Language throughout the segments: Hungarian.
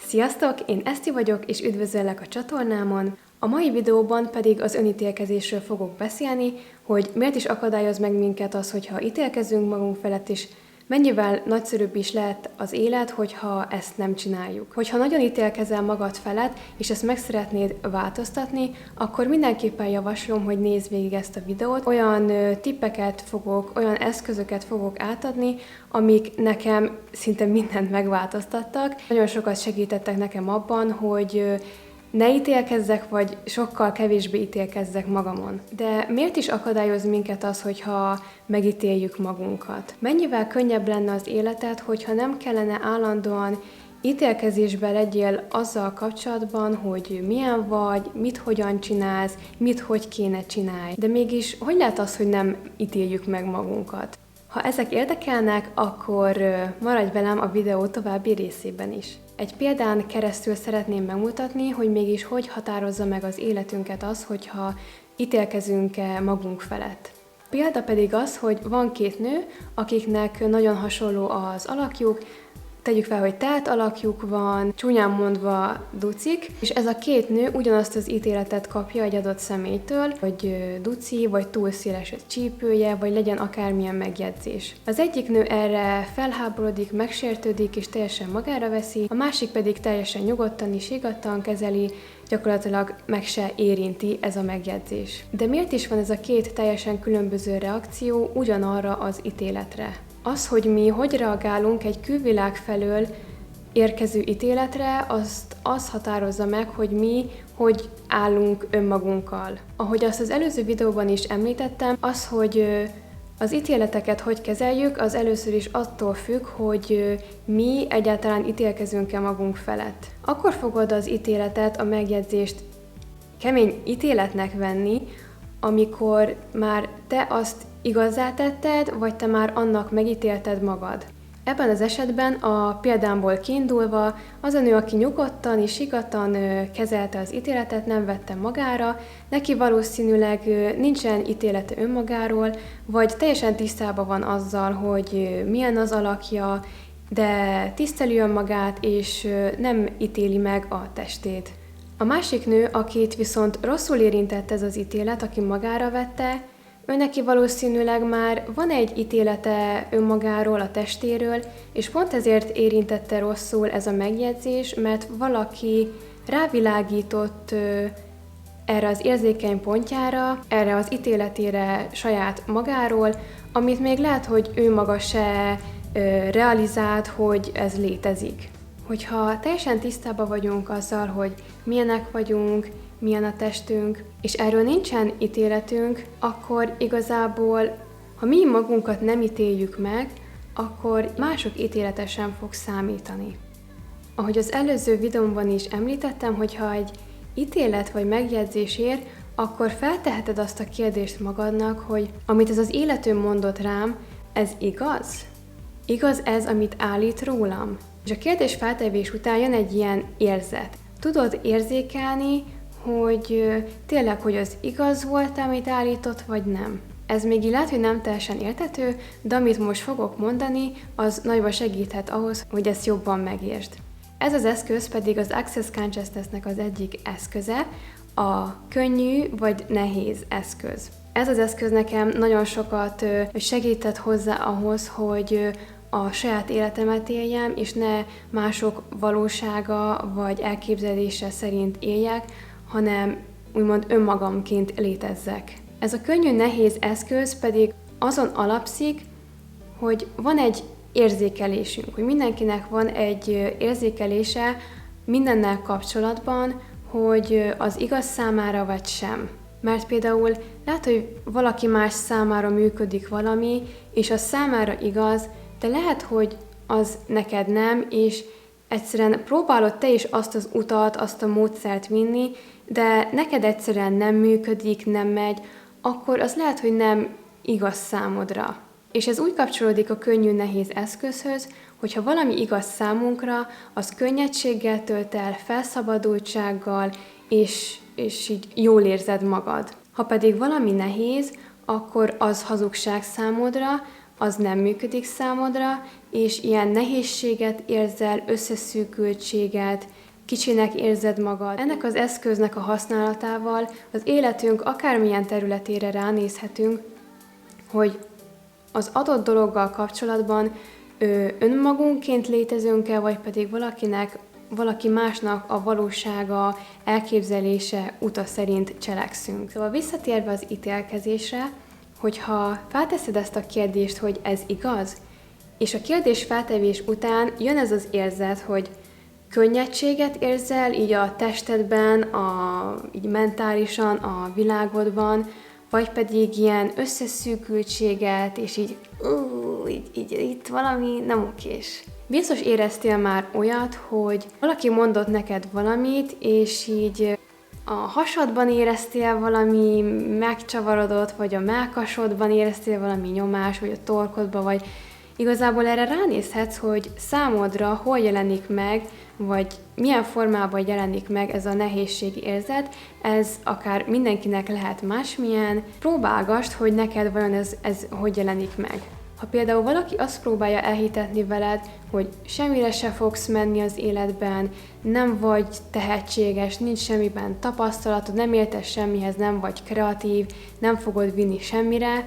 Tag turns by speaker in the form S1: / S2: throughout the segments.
S1: Sziasztok, én Eszti vagyok, és üdvözöllek a csatornámon. A mai videóban pedig az önítélkezésről fogok beszélni, hogy miért is akadályoz meg minket az, hogyha ítélkezünk magunk felett, és mennyivel nagyszerűbb is lehet az élet, hogyha ezt nem csináljuk. Hogyha nagyon ítélkezel magad felett, és ezt meg szeretnéd változtatni, akkor mindenképpen javaslom, hogy nézd végig ezt a videót. Olyan tippeket fogok, olyan eszközöket fogok átadni, amik nekem szinte mindent megváltoztattak. Nagyon sokat segítettek nekem abban, hogy ne ítélkezzek, vagy sokkal kevésbé ítélkezzek magamon. De miért is akadályoz minket az, hogyha megítéljük magunkat? Mennyivel könnyebb lenne az életed, hogyha nem kellene állandóan ítélkezésbe legyél azzal kapcsolatban, hogy milyen vagy, mit hogyan csinálsz, mit hogy kéne csinálni. De mégis, hogy lehet az, hogy nem ítéljük meg magunkat? Ha ezek érdekelnek, akkor maradj velem a videó további részében is. Egy példán keresztül szeretném megmutatni, hogy mégis hogy határozza meg az életünket az, hogyha ítélkezünk-e magunk felett. A példa pedig az, hogy van két nő, akiknek nagyon hasonló az alakjuk, tegyük fel, hogy telt alakjuk van, csúnyán mondva ducik, és ez a két nő ugyanazt az ítéletet kapja egy adott személytől, hogy duci, vagy túl széles a csípője, vagy legyen akármilyen megjegyzés. Az egyik nő erre felháborodik, megsértődik, és teljesen magára veszi, a másik pedig teljesen nyugodtan és higgadtan kezeli, gyakorlatilag meg se érinti ez a megjegyzés. De miért is van ez a két teljesen különböző reakció ugyanarra az ítéletre? Az, hogy mi hogy reagálunk egy külvilág felől érkező ítéletre, az határozza meg, hogy mi hogy állunk önmagunkkal. Ahogy azt az előző videóban is említettem, az, hogy az ítéleteket hogy kezeljük, az először is attól függ, hogy mi egyáltalán ítélkezünk-e magunk felett. Akkor fogod az ítéletet, a megjegyzést kemény ítéletnek venni, amikor már te azt igazzá tetted, vagy te már annak megítélted magad. Ebben az esetben a példámból kiindulva az a nő, aki nyugodtan és higgadtan kezelte az ítéletet, nem vette magára, neki valószínűleg nincsen ítélete önmagáról, vagy teljesen tisztában van azzal, hogy milyen az alakja, de tiszteli önmagát, és nem ítéli meg a testét. A másik nő, akit viszont rosszul érintett ez az ítélet, aki magára vette, neki valószínűleg már van egy ítélete önmagáról, a testéről, és pont ezért érintette rosszul ez a megjegyzés, mert valaki rávilágított erre az érzékeny pontjára, erre az ítéletére saját magáról, amit még lehet, hogy ő maga se realizált, hogy ez létezik. Hogyha teljesen tisztában vagyunk azzal, hogy milyenek vagyunk, milyen a testünk, és erről nincsen ítéletünk, akkor igazából, ha mi magunkat nem ítéljük meg, akkor mások ítélete sem fog számítani. Ahogy az előző videómban is említettem, hogyha egy ítélet vagy megjegyzés ér, akkor felteheted azt a kérdést magadnak, hogy amit ez az életem mondott rám, ez igaz? Igaz ez, amit állít rólam? És a kérdés feltevés után jön egy ilyen érzet. Tudod érzékelni, hogy tényleg, hogy az igaz volt, amit állított, vagy nem. Ez még így lehet, hogy nem teljesen érthető, de amit most fogok mondani, az nagyban segíthet ahhoz, hogy ezt jobban megértsd. Ez az eszköz pedig az Access Consciousness-nek az egyik eszköze, a könnyű vagy nehéz eszköz. Ez az eszköz nekem nagyon sokat segített hozzá ahhoz, hogy a saját életemet éljem, és ne mások valósága vagy elképzelése szerint éljek, hanem úgymond önmagamként létezzek. Ez a könnyű-nehéz eszköz pedig azon alapszik, hogy van egy érzékelésünk, hogy mindenkinek van egy érzékelése mindennel kapcsolatban, hogy az igaz számára vagy sem. Mert például lehet, hogy valaki más számára működik valami, és az számára igaz, de lehet, hogy az neked nem, és egyszerűen próbálod te is azt az utat, azt a módszert vinni, de neked egyszerűen nem működik, nem megy, akkor az lehet, hogy nem igaz számodra. És ez úgy kapcsolódik a könnyű-nehéz eszközhöz, hogyha valami igaz számunkra, az könnyedséggel tölt el, felszabadultsággal, és így jól érzed magad. Ha pedig valami nehéz, akkor az hazugság számodra, az nem működik számodra, és ilyen nehézséget érzel, összeszűkültséget, kicsinek érzed magad. Ennek az eszköznek a használatával az életünk akármilyen területére ránézhetünk, hogy az adott dologgal kapcsolatban önmagunkként létezünk-e, vagy pedig valaki másnak a valósága, elképzelése, uta szerint cselekszünk. Szóval visszatérve az ítélkezésre, hogyha felteszed ezt a kérdést, hogy ez igaz, és a kérdés feltevés után jön ez az érzet, hogy könnyedséget érzel így a testedben, így mentálisan, a világodban, vagy pedig ilyen összeszűkültséget, és így itt valami nem okés. Biztos éreztél már olyat, hogy valaki mondott neked valamit, és így a hasadban éreztél valami megcsavarodott, vagy a mellkasodban éreztél valami nyomás, vagy a torkodban, vagy igazából erre ránézhetsz, hogy számodra hol jelenik meg, vagy milyen formában jelenik meg ez a nehézségi érzet, ez akár mindenkinek lehet másmilyen. Próbálgasd, hogy neked vajon ez hogy jelenik meg. Ha például valaki azt próbálja elhitetni veled, hogy semmire se fogsz menni az életben, nem vagy tehetséges, nincs semmiben tapasztalatod, nem értesz semmihez, nem vagy kreatív, nem fogod vinni semmire,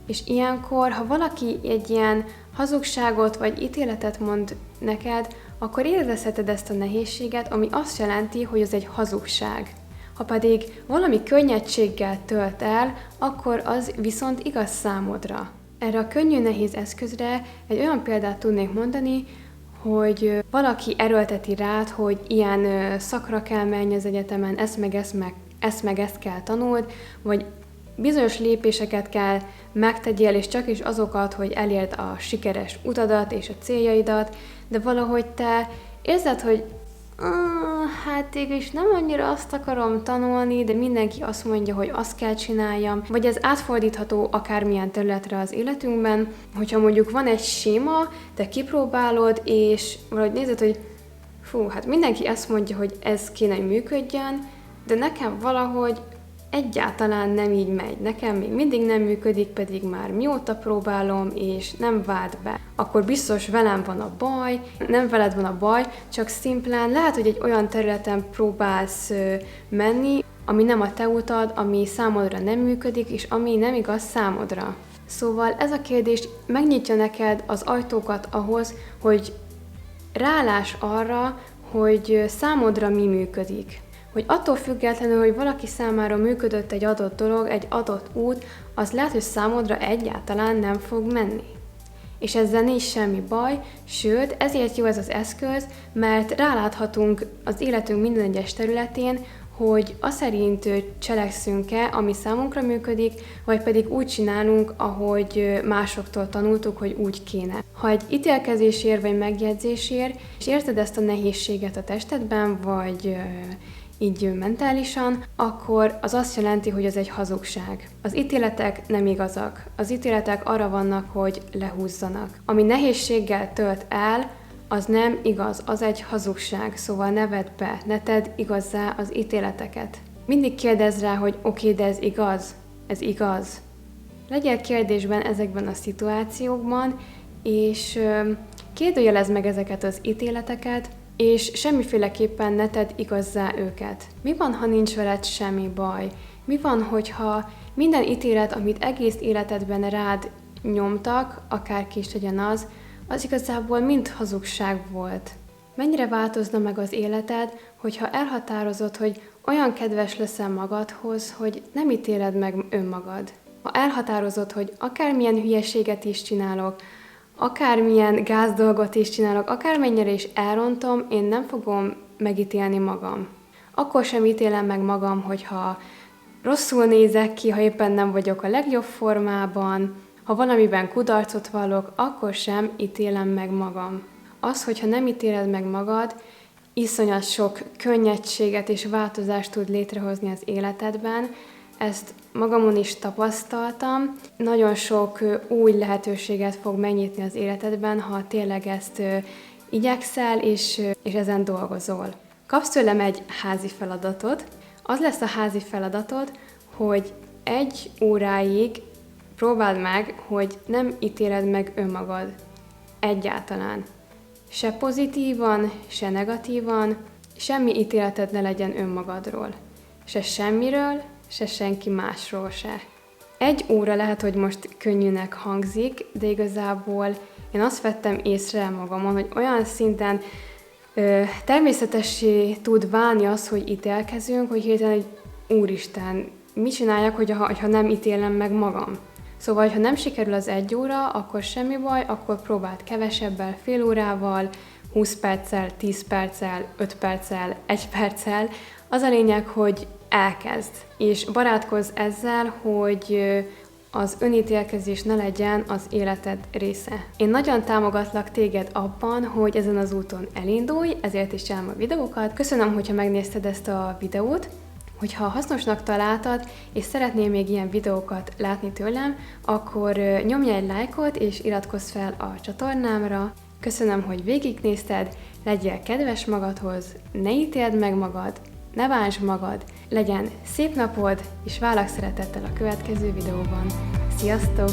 S1: és ilyenkor, ha valaki egy ilyen hazugságot vagy ítéletet mond neked, akkor érezheted ezt a nehézséget, ami azt jelenti, hogy ez egy hazugság. Ha pedig valami könnyedséggel tölt el, akkor az viszont igaz számodra. Erre a könnyű-nehéz eszközre egy olyan példát tudnék mondani, hogy valaki erőlteti rád, hogy ilyen szakra kell menni az egyetemen, ezt meg ezt kell tanuld, vagy bizonyos lépéseket kell megtegyél, és csak is azokat, hogy elérd a sikeres utadat és a céljaidat, de valahogy te érzed, hogy hát is nem annyira azt akarom tanulni, de mindenki azt mondja, hogy azt kell csináljam, vagy ez átfordítható akármilyen területre az életünkben, hogyha mondjuk van egy séma, te kipróbálod, és valahogy nézed, hogy hát mindenki azt mondja, hogy ez kéne, hogy működjön, de nekem valahogy egyáltalán nem így megy. Nekem még mindig nem működik, pedig már mióta próbálom, és nem vált be. Akkor biztos velem van a baj, nem veled van a baj, csak szimplán lehet, hogy egy olyan területen próbálsz menni, ami nem a te utad, ami számodra nem működik, és ami nem igaz számodra. Szóval ez a kérdés megnyitja neked az ajtókat ahhoz, hogy rálás arra, hogy számodra mi működik. Hogy attól függetlenül, hogy valaki számára működött egy adott dolog, egy adott út, az lehet, hogy számodra egyáltalán nem fog menni. És ezzel nincs semmi baj, sőt, ezért jó ez az eszköz, mert ráláthatunk az életünk minden egyes területén, hogy azt szerint cselekszünk-e, ami számunkra működik, vagy pedig úgy csinálunk, ahogy másoktól tanultuk, hogy úgy kéne. Ha egy ítélkezésért vagy megjegyzésért, és érzed ezt a nehézséget a testedben, vagy így mentálisan, akkor az azt jelenti, hogy ez egy hazugság. Az ítéletek nem igazak. Az ítéletek arra vannak, hogy lehúzzanak. Ami nehézséggel tölt el, az nem igaz, az egy hazugság, szóval ne vedd be, ne tedd igazzá az ítéleteket. Mindig kérdezz rá, hogy oké, de ez igaz? Ez igaz? Legyél kérdésben ezekben a szituációkban, és kérdőjelezd meg ezeket az ítéleteket, és semmiféleképpen ne tedd igazzá őket. Mi van, ha nincs veled semmi baj? Mi van, hogyha minden ítélet, amit egész életedben rád nyomtak, akárki is legyen az igazából mind hazugság volt? Mennyire változna meg az életed, hogyha elhatározod, hogy olyan kedves leszel magadhoz, hogy nem ítéled meg önmagad? Ha elhatározod, hogy akármilyen hülyeséget is csinálok, akármilyen gázdolgot is csinálok, akármennyire is elrontom, én nem fogom megítélni magam. Akkor sem ítélem meg magam, hogyha rosszul nézek ki, ha éppen nem vagyok a legjobb formában, ha valamiben kudarcot vallok, akkor sem ítélem meg magam. Az, hogyha nem ítéled meg magad, iszonyat sok könnyedséget és változást tud létrehozni az életedben. Ezt magamon is tapasztaltam. Nagyon sok új lehetőséget fog megnyitni az életedben, ha tényleg ezt igyekszel és ezen dolgozol. Kapsz tőlem egy házi feladatot. Az lesz a házi feladatod, hogy 1 óráig Próbáld meg, hogy nem ítéled meg önmagad. Egyáltalán. Se pozitívan, se negatívan, semmi ítéleted ne legyen önmagadról. Se semmiről, se senki másról se. 1 óra lehet, hogy most könnyűnek hangzik, de igazából én azt vettem észre magamon, hogy olyan szinten természetessé tud válni az, hogy ítélkezünk, hogy hirtelen egy úristen, mit csináljak, hogyha nem ítélem meg magam? Szóval, ha nem sikerül az 1 óra, akkor semmi baj, akkor próbáld kevesebbel, fél órával, 20 perccel, 10 perccel, 5 perccel, 1 perccel. Az a lényeg, hogy elkezd, és barátkozz ezzel, hogy az önítélkezés ne legyen az életed része. Én nagyon támogatlak téged abban, hogy ezen az úton elindulj, ezért is csinálom a videókat. Köszönöm, hogyha megnézted ezt a videót. Hogyha hasznosnak találtad, és szeretnél még ilyen videókat látni tőlem, akkor nyomj egy lájkot, és iratkozz fel a csatornámra. Köszönöm, hogy végignézted, legyél kedves magadhoz, ne ítéld meg magad, ne bántsd magad, legyen szép napod, és várlak szeretettel a következő videóban. Sziasztok!